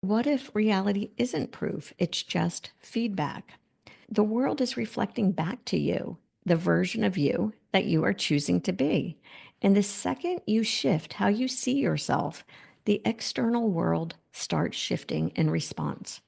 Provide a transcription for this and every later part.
What if reality isn't proof? It's just feedback. The world is reflecting back to you the version of you that you are choosing to be. And the second you shift how you see yourself, the external world starts shifting in response.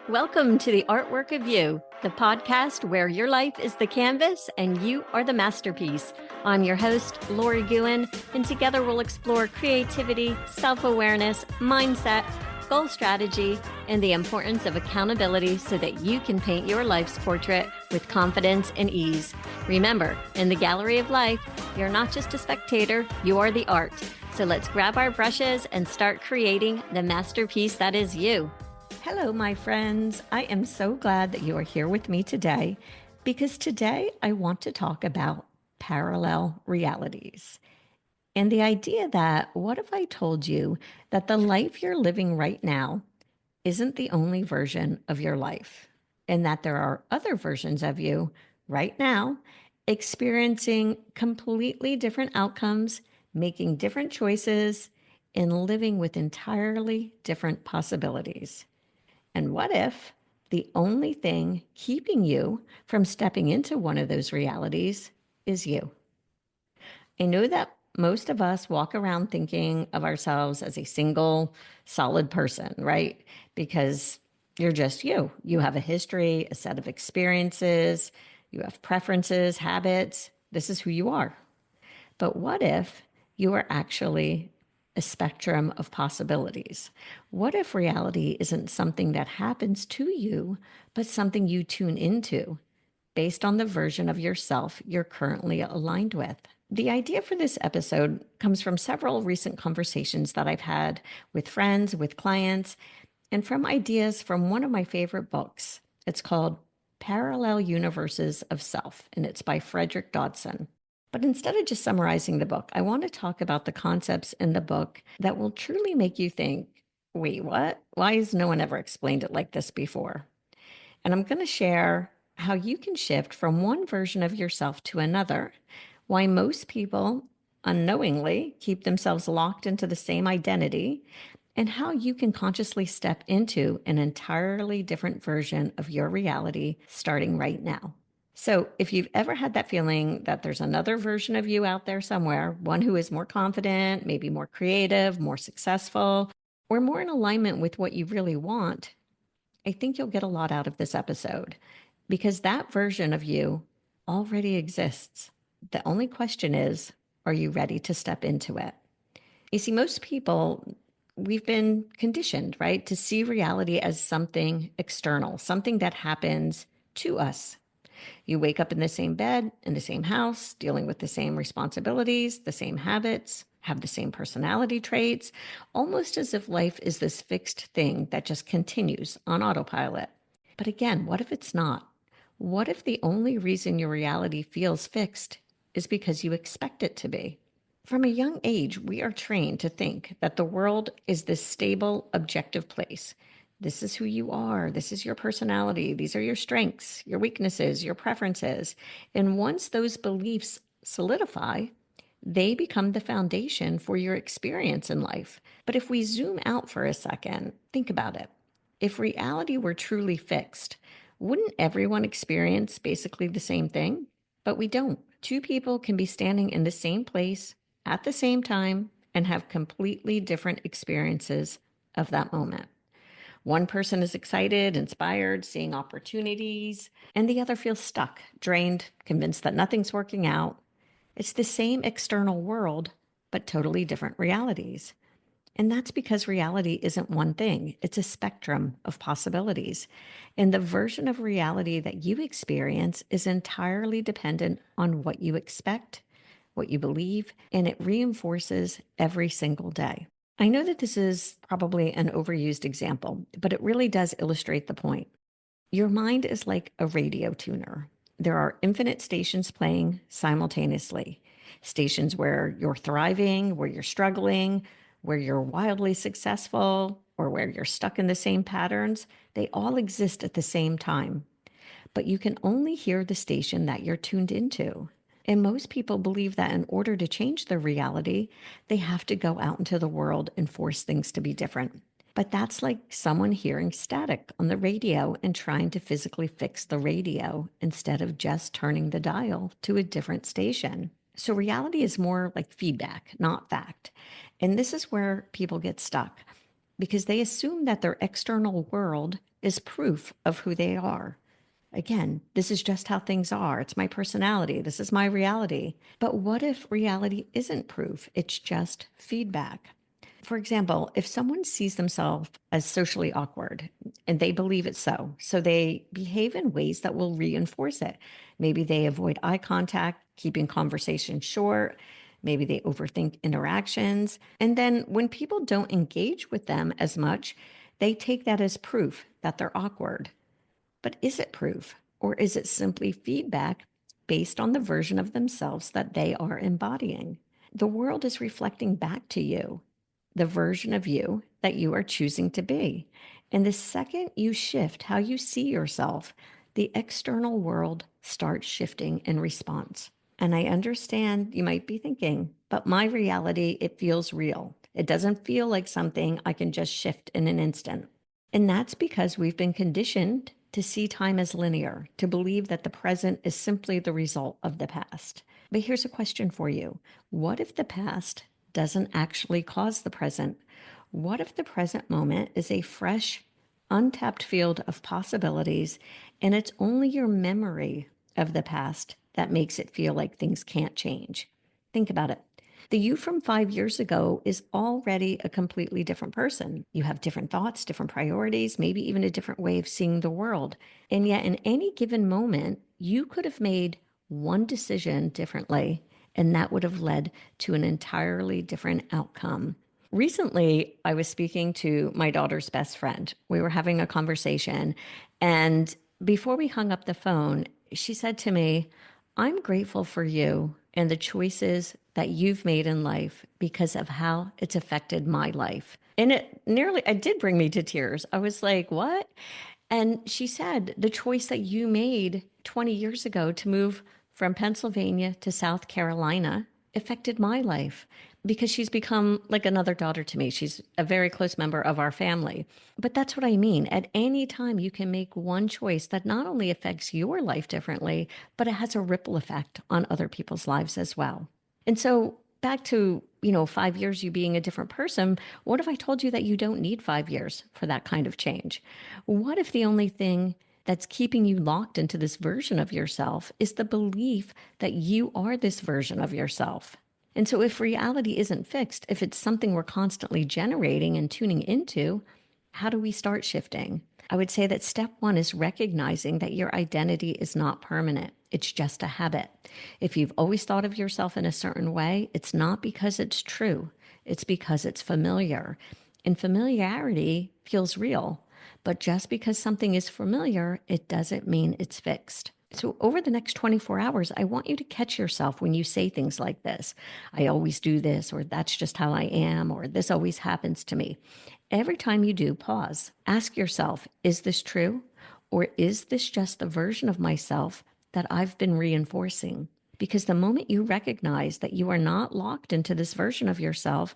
Welcome to the Artwork of You, the podcast where your life is the canvas and you are the masterpiece. I'm your host, Lori Guin, and together we'll explore creativity, self-awareness, mindset, goal strategy, and the importance of accountability so that you can paint your life's portrait with confidence and ease. Remember, in the gallery of life, you're not just a spectator, you are the art. So let's grab our brushes and start creating the masterpiece that is you. Hello, my friends. I am so glad that you are here with me today because today I want to talk about parallel realities. And the idea that what if I told you that the life you're living right now isn't the only version of your life, and that there are other versions of you right now experiencing completely different outcomes, making different choices, and living with entirely different possibilities. And what if the only thing keeping you from stepping into one of those realities is you? I know that most of us walk around thinking of ourselves as a single, solid person, right? Because you're just you. You have a history, a set of experiences, you have preferences, habits. This is who you are. But what if you are actually a spectrum of possibilities? What if reality isn't something that happens to you, but something you tune into based on the version of yourself you're currently aligned with? The idea for this episode comes from several recent conversations that I've had with friends, with clients, and from ideas from one of my favorite books. It's called Parallel Universes of Self, and it's by Frederick Dodson. But instead of just summarizing the book, I want to talk about the concepts in the book that will truly make you think, wait, what? Why has no one ever explained it like this before? And I'm going to share how you can shift from one version of yourself to another, why most people unknowingly keep themselves locked into the same identity, and how you can consciously step into an entirely different version of your reality starting right now. So, if you've ever had that feeling that there's another version of you out there somewhere, one who is more confident, maybe more creative, more successful, or more in alignment with what you really want, I think you'll get a lot out of this episode because that version of you already exists. The only question is, are you ready to step into it? You see, most people, we've been conditioned, right, to see reality as something external, something that happens to us. You wake up in the same bed, in the same house, dealing with the same responsibilities, the same habits, have the same personality traits, almost as if life is this fixed thing that just continues on autopilot. But again, what if it's not? What if the only reason your reality feels fixed is because you expect it to be? From a young age, we are trained to think that the world is this stable, objective place. This is who you are. This is your personality. These are your strengths, your weaknesses, your preferences. And once those beliefs solidify, they become the foundation for your experience in life. But if we zoom out for a second, think about it. If reality were truly fixed, wouldn't everyone experience basically the same thing? But we don't. Two people can be standing in the same place at the same time and have completely different experiences of that moment. One person is excited, inspired, seeing opportunities, and the other feels stuck, drained, convinced that nothing's working out. It's the same external world, but totally different realities. And that's because reality isn't one thing, it's a spectrum of possibilities. And the version of reality that you experience is entirely dependent on what you expect, what you believe, and it reinforces every single day. I know that this is probably an overused example, but it really does illustrate the point. Your mind is like a radio tuner. There are infinite stations playing simultaneously. Stations where you're thriving, where you're struggling, where you're wildly successful, or where you're stuck in the same patterns. They all exist at the same time. But you can only hear the station that you're tuned into. And most people believe that in order to change their reality, they have to go out into the world and force things to be different. But that's like someone hearing static on the radio and trying to physically fix the radio instead of just turning the dial to a different station. So reality is more like feedback, not fact. And this is where people get stuck because they assume that their external world is proof of who they are. Again, this is just how things are. It's my personality. This is my reality. But what if reality isn't proof? It's just feedback. For example, if someone sees themselves as socially awkward and they believe it's so they behave in ways that will reinforce it. Maybe they avoid eye contact, keeping conversations short. Maybe they overthink interactions. And then when people don't engage with them as much, they take that as proof that they're awkward. But is it proof, or is it simply feedback based on the version of themselves that they are embodying? The world is reflecting back to you the version of you that you are choosing to be. And the second you shift how you see yourself, the external world starts shifting in response. And I understand you might be thinking, but my reality, it feels real. It doesn't feel like something I can just shift in an instant. And that's because we've been conditioned to see time as linear, to believe that the present is simply the result of the past. But here's a question for you. What if the past doesn't actually cause the present? What if the present moment is a fresh, untapped field of possibilities, and it's only your memory of the past that makes it feel like things can't change? Think about it. The you from 5 years ago is already a completely different person. You have different thoughts, different priorities, maybe even a different way of seeing the world. And yet, in any given moment, you could have made one decision differently, and that would have led to an entirely different outcome. Recently, I was speaking to my daughter's best friend. We were having a conversation, and before we hung up the phone, she said to me, I'm grateful for you and the choices that you've made in life because of how it's affected my life. And it did bring me to tears. I was like, what? And she said, the choice that you made 20 years ago to move from Pennsylvania to South Carolina affected my life because she's become like another daughter to me. She's a very close member of our family. But that's what I mean. At any time, you can make one choice that not only affects your life differently, but it has a ripple effect on other people's lives as well. And so back to, 5 years you being a different person, what if I told you that you don't need 5 years for that kind of change? What if the only thing that's keeping you locked into this version of yourself is the belief that you are this version of yourself? And so if reality isn't fixed, if it's something we're constantly generating and tuning into, how do we start shifting? I would say that step one is recognizing that your identity is not permanent. It's just a habit. If you've always thought of yourself in a certain way, it's not because it's true. It's because it's familiar. And familiarity feels real. But just because something is familiar, it doesn't mean it's fixed. So over the next 24 hours, I want you to catch yourself when you say things like this. I always do this, or that's just how I am, or this always happens to me. Every time you do, pause. Ask yourself, is this true? Or is this just the version of myself that I've been reinforcing? Because the moment you recognize that you are not locked into this version of yourself,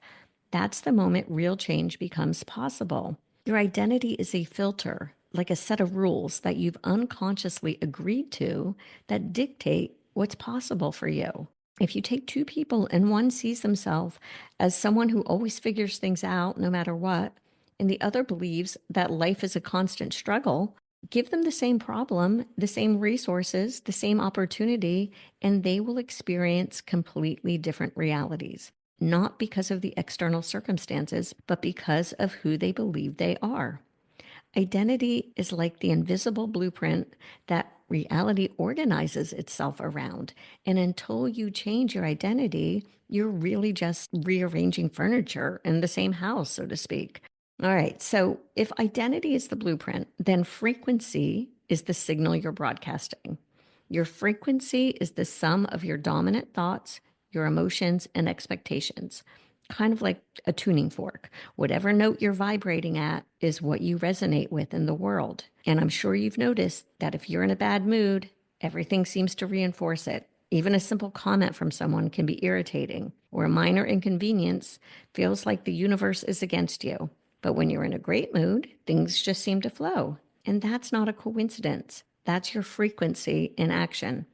that's the moment real change becomes possible. Your identity is a filter, like a set of rules that you've unconsciously agreed to that dictate what's possible for you. If you take two people and one sees themselves as someone who always figures things out no matter what, and the other believes that life is a constant struggle, give them the same problem, the same resources, the same opportunity, and they will experience completely different realities. Not because of the external circumstances, but because of who they believe they are. Identity is like the invisible blueprint that reality organizes itself around. And until you change your identity, you're really just rearranging furniture in the same house, so to speak. All right. So if identity is the blueprint, then frequency is the signal you're broadcasting. Your frequency is the sum of your dominant thoughts, your emotions, and expectations. Kind of like a tuning fork. Whatever note you're vibrating at is what you resonate with in the world. And I'm sure you've noticed that if you're in a bad mood, everything seems to reinforce it. Even a simple comment from someone can be irritating, or a minor inconvenience feels like the universe is against you. But when you're in a great mood, things just seem to flow. And that's not a coincidence. That's your frequency in action.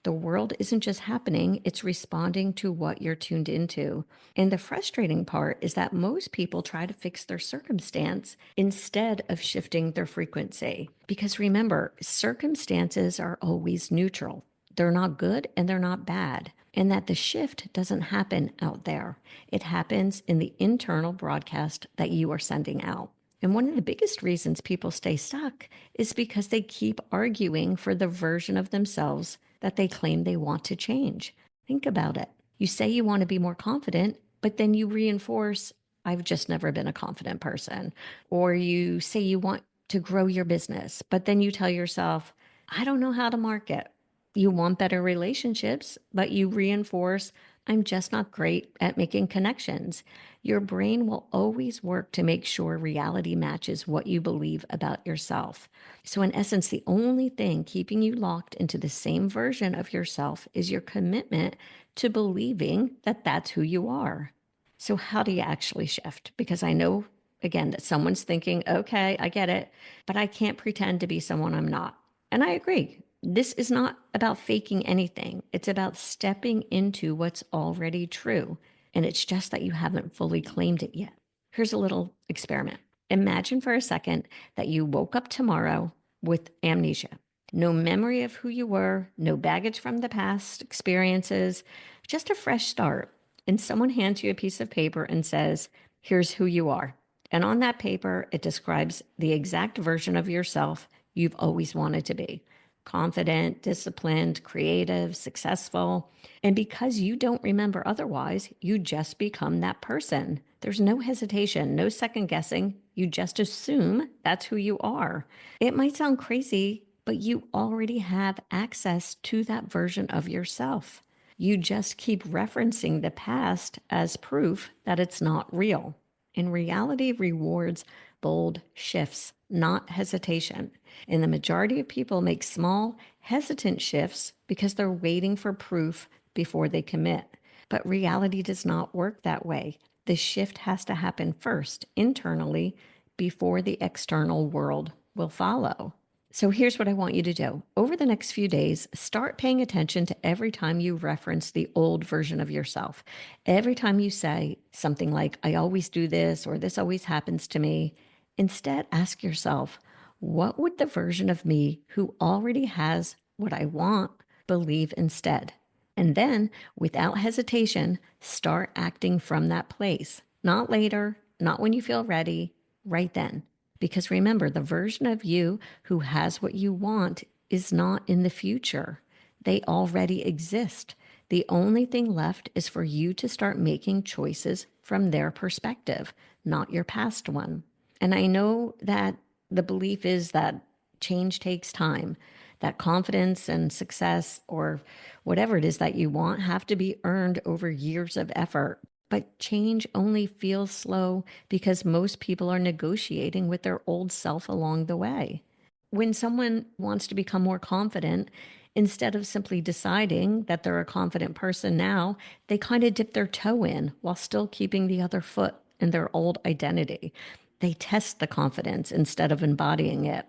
The world isn't just happening, it's responding to what you're tuned into. And the frustrating part is that most people try to fix their circumstance instead of shifting their frequency. Because remember, circumstances are always neutral. They're not good and they're not bad. And that the shift doesn't happen out there. It happens in the internal broadcast that you are sending out. And one of the biggest reasons people stay stuck is because they keep arguing for the version of themselves that they claim they want to change. Think about it. You say you want to be more confident, but then you reinforce, I've just never been a confident person. Or you say you want to grow your business, but then you tell yourself, I don't know how to market. You want better relationships, but you reinforce, I'm just not great at making connections. Your brain will always work to make sure reality matches what you believe about yourself. So, in essence, the only thing keeping you locked into the same version of yourself is your commitment to believing that that's who you are. So, how do you actually shift? Because I know, again, that someone's thinking, okay, I get it, but I can't pretend to be someone I'm not. And I agree. This is not about faking anything. It's about stepping into what's already true. And it's just that you haven't fully claimed it yet. Here's a little experiment. Imagine for a second that you woke up tomorrow with amnesia. No memory of who you were, no baggage from the past experiences, just a fresh start. And someone hands you a piece of paper and says, here's who you are. And on that paper, it describes the exact version of yourself you've always wanted to be. Confident, disciplined, creative, successful. And because you don't remember otherwise, you just become that person. There's no hesitation, no second guessing. You just assume that's who you are. It might sound crazy, but you already have access to that version of yourself. You just keep referencing the past as proof that it's not real. And reality rewards bold shifts, not hesitation. And the majority of people make small, hesitant shifts because they're waiting for proof before they commit. But reality does not work that way. The shift has to happen first, internally, before the external world will follow. So here's what I want you to do. Over the next few days, start paying attention to every time you reference the old version of yourself. Every time you say something like, I always do this, or this always happens to me, instead ask yourself, what would the version of me who already has what I want believe instead? And then, without hesitation, start acting from that place. Not later, not when you feel ready, right then. Because remember, the version of you who has what you want is not in the future. They already exist. The only thing left is for you to start making choices from their perspective, not your past one. And I know that the belief is that change takes time, that confidence and success or whatever it is that you want have to be earned over years of effort. But change only feels slow because most people are negotiating with their old self along the way. When someone wants to become more confident, instead of simply deciding that they're a confident person now, they kind of dip their toe in while still keeping the other foot in their old identity. They test the confidence instead of embodying it.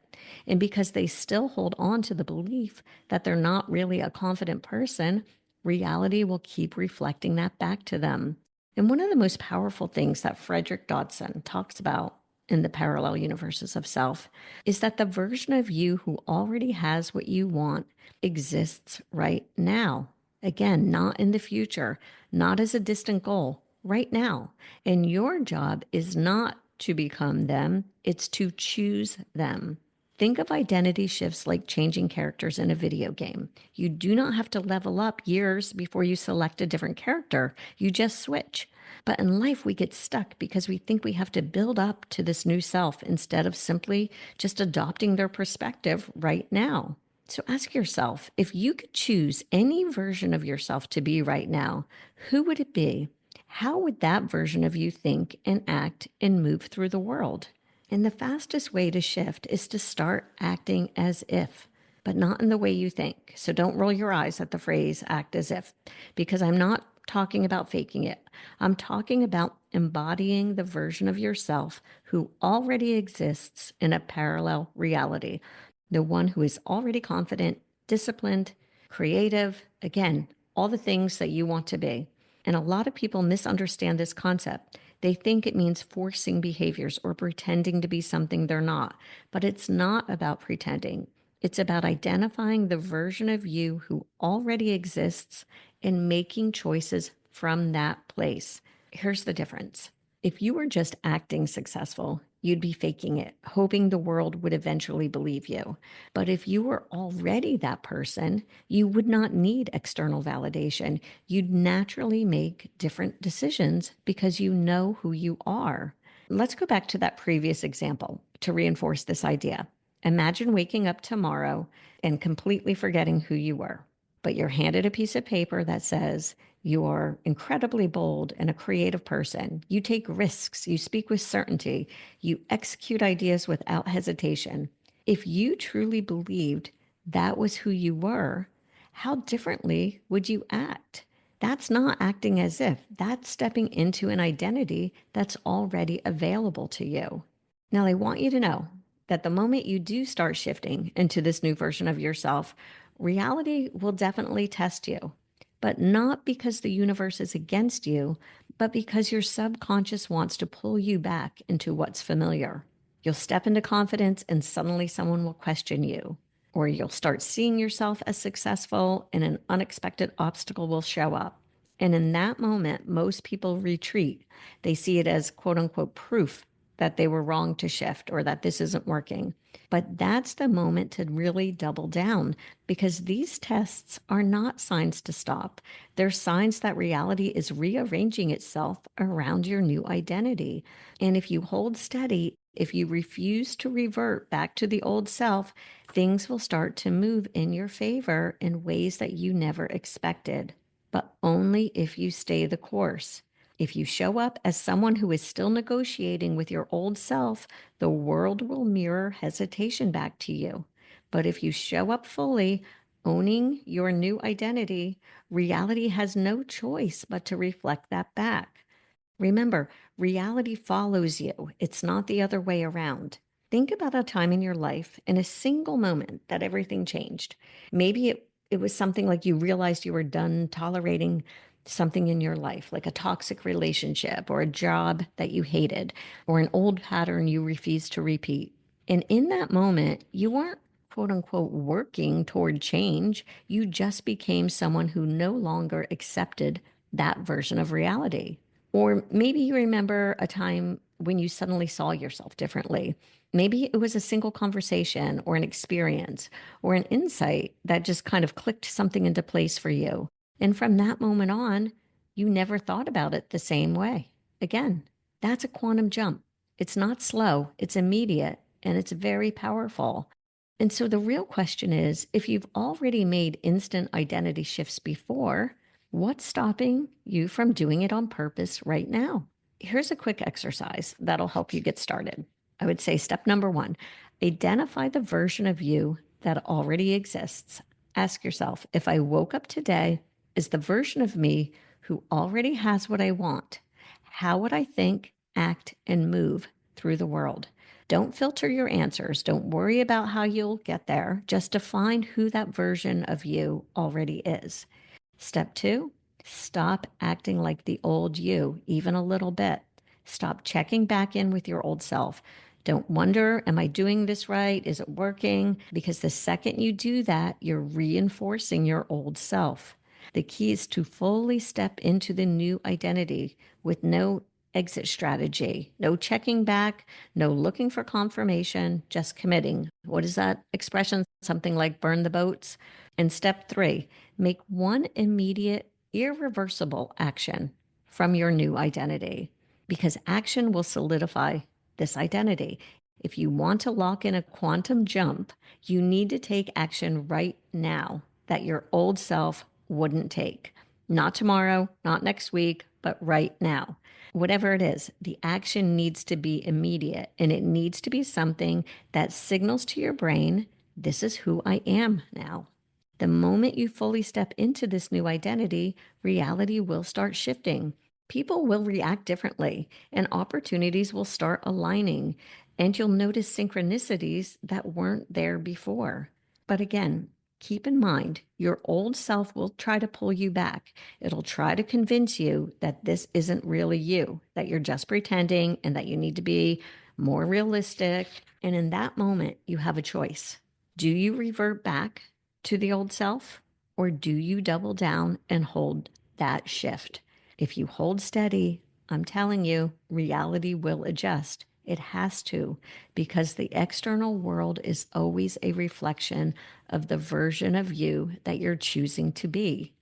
And because they still hold on to the belief that they're not really a confident person, reality will keep reflecting that back to them. And one of the most powerful things that Frederick Dodson talks about in the parallel universes of self is that the version of you who already has what you want exists right now. Again, not in the future, not as a distant goal, right now. And your job is not to become them, it's to choose them. Think of identity shifts like changing characters in a video game. You do not have to level up years before you select a different character. You just switch. But in life, we get stuck because we think we have to build up to this new self instead of simply just adopting their perspective right now. So ask yourself, if you could choose any version of yourself to be right now, who would it be? How would that version of you think and act and move through the world? And the fastest way to shift is to start acting as if, but not in the way you think. So don't roll your eyes at the phrase act as if, because I'm not talking about faking it. I'm talking about embodying the version of yourself who already exists in a parallel reality, the one who is already confident, disciplined, creative, again, all the things that you want to be. And a lot of people misunderstand this concept. They think it means forcing behaviors or pretending to be something they're not. But it's not about pretending. It's about identifying the version of you who already exists and making choices from that place. Here's the difference. If you were just acting successful, you'd be faking it, hoping the world would eventually believe you. But if you were already that person, you would not need external validation. You'd naturally make different decisions because you know who you are. Let's go back to that previous example to reinforce this idea. Imagine waking up tomorrow and completely forgetting who you were, but you're handed a piece of paper that says you are incredibly bold and a creative person. You take risks, you speak with certainty, you execute ideas without hesitation. If you truly believed that was who you were, how differently would you act? That's not acting as if, that's stepping into an identity that's already available to you. Now, I want you to know that the moment you do start shifting into this new version of yourself, reality will definitely test you, but not because the universe is against you, but because your subconscious wants to pull you back into what's familiar. You'll step into confidence and suddenly someone will question you, or you'll start seeing yourself as successful and an unexpected obstacle will show up. And in that moment, most people retreat. They see it as quote unquote proof that they were wrong to shift or that this isn't working. But that's the moment to really double down because these tests are not signs to stop. They're signs that reality is rearranging itself around your new identity. And if you hold steady, if you refuse to revert back to the old self, things will start to move in your favor in ways that you never expected, but only if you stay the course. If you show up as someone who is still negotiating with your old self, the world will mirror hesitation back to you. But if you show up fully, owning your new identity, reality has no choice but to reflect that back. Remember, reality follows you. It's not the other way around. Think about a time in your life, in a single moment, that everything changed. Maybe it was something like you realized you were done tolerating something in your life, like a toxic relationship or a job that you hated or an old pattern you refused to repeat. And in that moment, you weren't quote unquote working toward change. You just became someone who no longer accepted that version of reality. Or maybe you remember a time when you suddenly saw yourself differently. Maybe it was a single conversation or an experience or an insight that just kind of clicked something into place for you. And from that moment on, you never thought about it the same way. Again, that's a quantum jump. It's not slow, it's immediate, and it's very powerful. And so the real question is, if you've already made instant identity shifts before, what's stopping you from doing it on purpose right now? Here's a quick exercise that'll help you get started. I would say step number one, identify the version of you that already exists. Ask yourself, if I woke up today as the version of me who already has what I want, how would I think, act, and move through the world? Don't filter your answers. Don't worry about how you'll get there. Just define who that version of you already is. Step two, stop acting like the old you, even a little bit. Stop checking back in with your old self. Don't wonder, am I doing this right? Is it working? Because the second you do that, you're reinforcing your old self. The key is to fully step into the new identity with no exit strategy, no checking back, no looking for confirmation, just committing. What is that expression? Something like burn the boats. And step three, make one immediate, irreversible action from your new identity because action will solidify this identity. If you want to lock in a quantum jump, you need to take action right now that your old self wouldn't take. Not tomorrow, not next week, but right now. Whatever it is, the action needs to be immediate and it needs to be something that signals to your brain, this is who I am now. The moment you fully step into this new identity, reality will start shifting. People will react differently, and opportunities will start aligning, and you'll notice synchronicities that weren't there before. But again, keep in mind, your old self will try to pull you back. It'll try to convince you that this isn't really you, that you're just pretending, and that you need to be more realistic. And in that moment, you have a choice. Do you revert back to the old self, or do you double down and hold that shift? If you hold steady, I'm telling you, reality will adjust. It has to, because the external world is always a reflection of the version of you that you're choosing to be.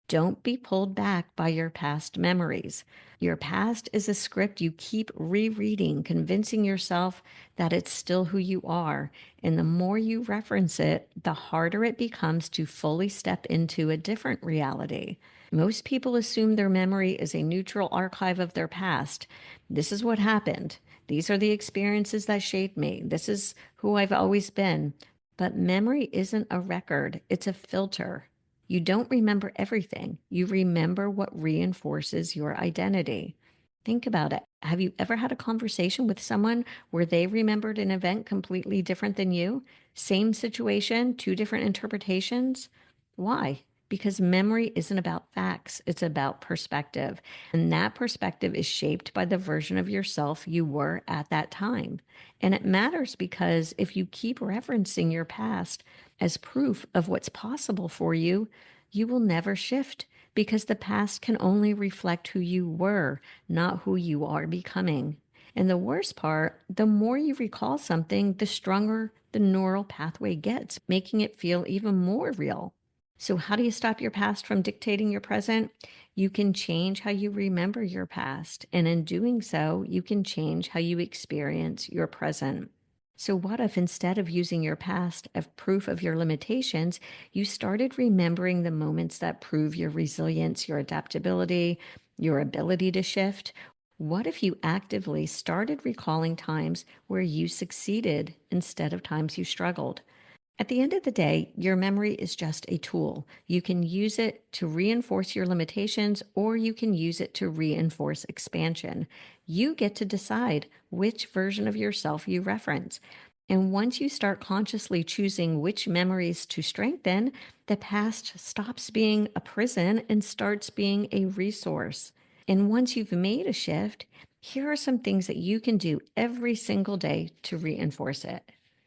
Don't be pulled back by your past memories. Your past is a script you keep rereading, convincing yourself that it's still who you are. And the more you reference it, the harder it becomes to fully step into a different reality. Most people assume their memory is a neutral archive of their past. This is what happened. These are the experiences that shaped me. This is who I've always been. But memory isn't a record, it's a filter. You don't remember everything. You remember what reinforces your identity. Think about it. Have you ever had a conversation with someone where they remembered an event completely different than you? Same situation, two different interpretations? Why? Because memory isn't about facts, it's about perspective. And that perspective is shaped by the version of yourself you were at that time. And it matters because if you keep referencing your past as proof of what's possible for you, you will never shift because the past can only reflect who you were, not who you are becoming. And the worst part, the more you recall something, the stronger the neural pathway gets, making it feel even more real. So how do you stop your past from dictating your present? You can change how you remember your past, and in doing so, you can change how you experience your present. So what if instead of using your past as proof of your limitations, you started remembering the moments that prove your resilience, your adaptability, your ability to shift? What if you actively started recalling times where you succeeded instead of times you struggled? At the end of the day, your memory is just a tool. You can use it to reinforce your limitations, or you can use it to reinforce expansion. You get to decide which version of yourself you reference. And once you start consciously choosing which memories to strengthen, the past stops being a prison and starts being a resource. And once you've made a shift, here are some things that you can do every single day to reinforce it.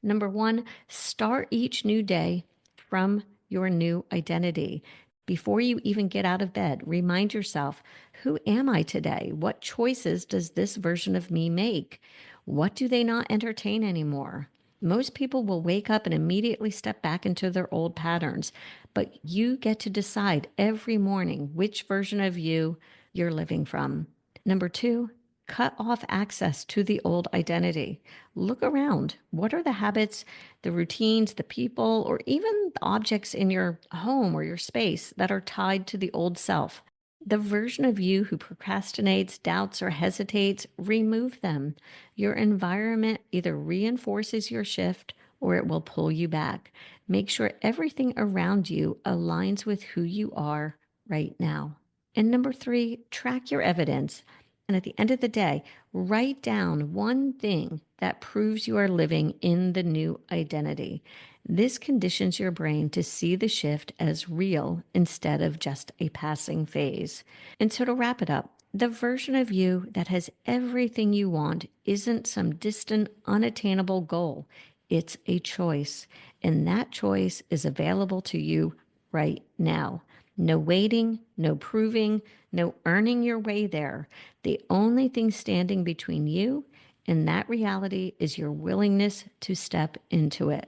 Number one, start each new day from your new identity. Before you even get out of bed, remind yourself, who am I today? What choices does this version of me make? What do they not entertain anymore? Most people will wake up and immediately step back into their old patterns, but you get to decide every morning which version of you you're living from. Number two, cut off access to the old identity. Look around. What are the habits, the routines, the people, or even the objects in your home or your space that are tied to the old self? The version of you who procrastinates, doubts, or hesitates, remove them. Your environment either reinforces your shift or it will pull you back. Make sure everything around you aligns with who you are right now. And number three, track your evidence. And at the end of the day, write down one thing that proves you are living in the new identity. This conditions your brain to see the shift as real instead of just a passing phase. And so to wrap it up, the version of you that has everything you want isn't some distant, unattainable goal. It's a choice. And that choice is available to you right now. No waiting, no proving, no earning your way there. The only thing standing between you and that reality is your willingness to step into it.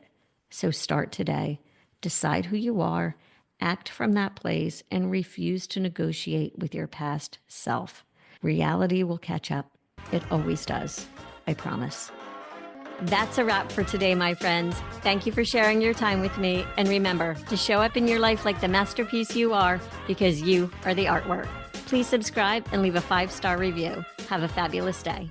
So start today. Decide who you are, act from that place, and refuse to negotiate with your past self. Reality will catch up. It always does. I promise. That's a wrap for today, my friends. Thank you for sharing your time with me. And remember to show up in your life like the masterpiece you are, because you are the artwork. Please subscribe and leave a 5-star review. Have a fabulous day.